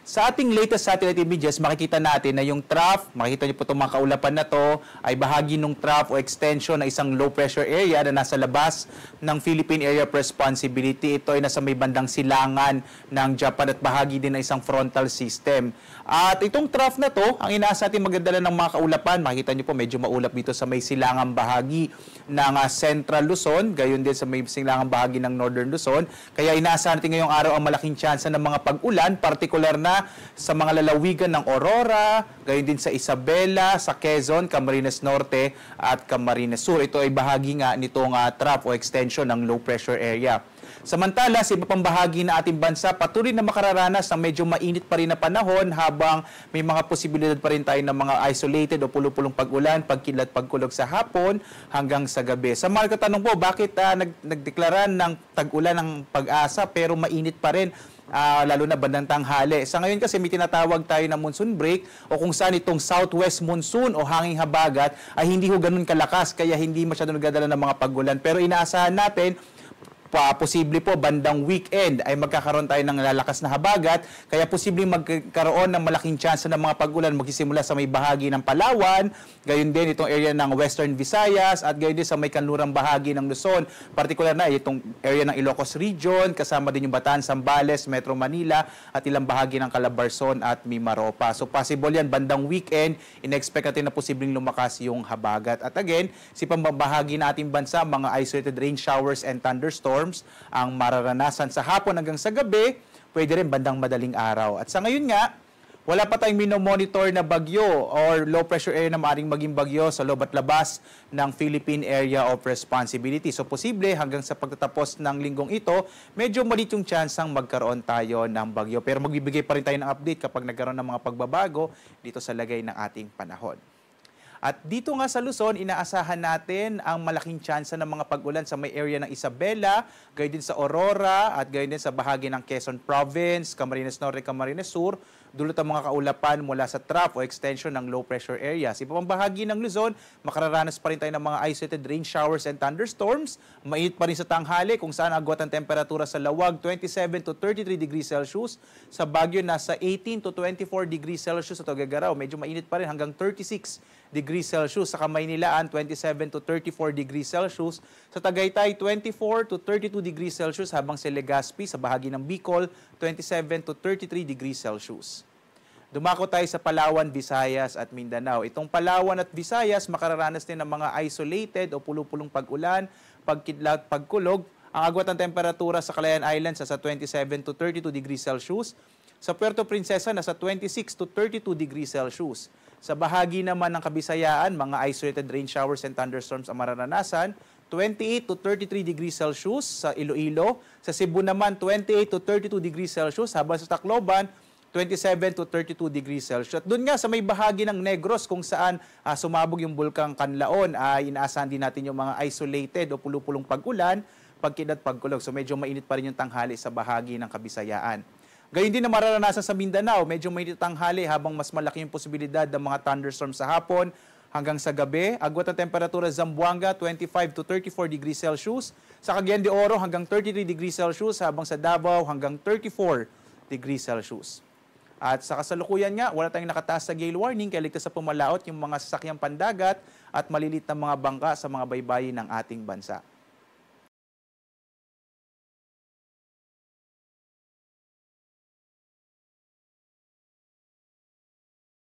Sa ating latest satellite images, makikita natin na yung trough, makikita niyo po itong mga kaulapan na to, ay bahagi ng trough o extension ng isang low pressure area na nasa labas ng Philippine Area of Responsibility. Ito ay nasa may bandang silangan ng Japan at bahagi din ng isang frontal system. At itong trough na to, ang inaasa natin magdadala ng mga kaulapan, makikita niyo po medyo maulap dito sa may silangang bahagi ng Central Luzon, gayon din sa may silangang bahagi ng Northern Luzon. Kaya inaasa natin ngayong araw ang malaking tsansa ng mga pag-ulan, partikular na sa mga lalawigan ng Aurora, gayon din sa Isabela, sa Quezon, Camarines Norte at Camarines Sur. Ito ay bahagi nga nitong trough o extension ng low pressure area. Samantala, sa iba pang bahagi na ating bansa, patuloy na makararanas ng medyo mainit pa rin na panahon habang may mga posibilidad pa rin tayo ng mga isolated o pulupulong pag-ulan, pagkilat, pagkulog sa hapon hanggang sa gabi. Sa mga katanong po, bakit nagdeklara ng tag-ulan ng Pag-asa pero mainit pa rin? Lalo na bandang tanghali. Sa ngayon kasi may tinatawag tayo na monsoon break o kung saan itong southwest monsoon o hanging habagat ay hindi ho ganun kalakas kaya hindi masyado nagdadala ng mga pag-ulan. Pero inaasahan natin posible po bandang weekend ay magkakaroon tayo ng lalakas na habagat, kaya posibleng magkaroon ng malaking tsansa ng mga pag-ulan magsisimula sa may bahagi ng Palawan, gayon din itong area ng Western Visayas at gayon din sa may kanlurang bahagi ng Luzon, partikular na itong area ng Ilocos Region, kasama din yung Bataan, Zambales, Metro Manila at ilang bahagi ng Calabarzon at Mimaropa. So possible yan bandang weekend, in-expect natin na posibleng lumakas yung habagat. At again, si pambabahagi na ating bansa, mga isolated rain showers and thunderstorms ang mararanasan sa hapon hanggang sa gabi, pwede rin bandang madaling araw. At sa ngayon nga, wala pa tayong minomonitor na bagyo or low pressure area na maaaring maging bagyo sa loob at labas ng Philippine Area of Responsibility. So posible hanggang sa pagtatapos ng linggong ito, medyo maliit yung tsansang magkaroon tayo ng bagyo. Pero magbibigay pa rin tayo ng update kapag nagkaroon ng mga pagbabago dito sa lagay ng ating panahon. At dito nga sa Luzon, inaasahan natin ang malaking tsansa ng mga pag-ulan sa may area ng Isabela, gayon din sa Aurora, at gayon din sa bahagi ng Quezon Province, Camarines Norte, Camarines Sur, dulot ang mga kaulapan mula sa trough o extension ng low pressure area. Sa ibang bahagi ng Luzon, makararanas pa rin tayo ng mga isolated rain showers and thunderstorms. Mainit pa rin sa tanghali kung saan agwat ang temperatura sa Lawag, 27 to 33 degrees Celsius. Sa Baguio, nasa 18 to 24 degrees Celsius. Sa Tuguegarao, medyo mainit pa rin hanggang 36 degrees Celsius. Sa Kamaynilaan, 27 to 34 degrees Celsius. Sa Tagaytay, 24 to 32 degrees Celsius. Habang sa Legazpi, sa bahagi ng Bicol, 27 to 33 degrees Celsius. Dumako tayo sa Palawan, Visayas at Mindanao. Itong Palawan at Visayas, makararanas din ng mga isolated o pulupulong pag-ulan, pagkidlat, pagkulog. Ang agwat ng temperatura sa Calayan Islands sa 27 to 32 degrees Celsius. Sa Puerto Princesa, nasa 26 to 32 degrees Celsius. Sa bahagi naman ng Kabisayaan, mga isolated rain showers and thunderstorms ang mararanasan. 28 to 33 degrees Celsius sa Iloilo. Sa Cebu naman, 28 to 32 degrees Celsius. Habang sa Tacloban, 27 to 32 degrees Celsius. At doon nga sa may bahagi ng Negros kung saan sumabog yung bulkang Canlaon, inaasahan din natin yung mga isolated o pulupulong pag-ulan, pagkidat, pagkulog. So medyo mainit pa rin yung tanghali sa bahagi ng Kabisayaan. Gayun din na mararanasan sa Mindanao, medyo mainit tanghali habang mas malaki yung posibilidad ng mga thunderstorms sa hapon hanggang sa gabi. Agwat ang temperatura sa Zamboanga, 25 to 34 degrees Celsius. Sa Cagayan de Oro hanggang 33 degrees Celsius, habang sa Davao hanggang 34 degrees Celsius. At sa kasalukuyan nga, wala tayong nakataas sa gale warning kaya ligtas sa pumalaot yung mga sasakyang pandagat at malilit na mga bangka sa mga baybayin ng ating bansa.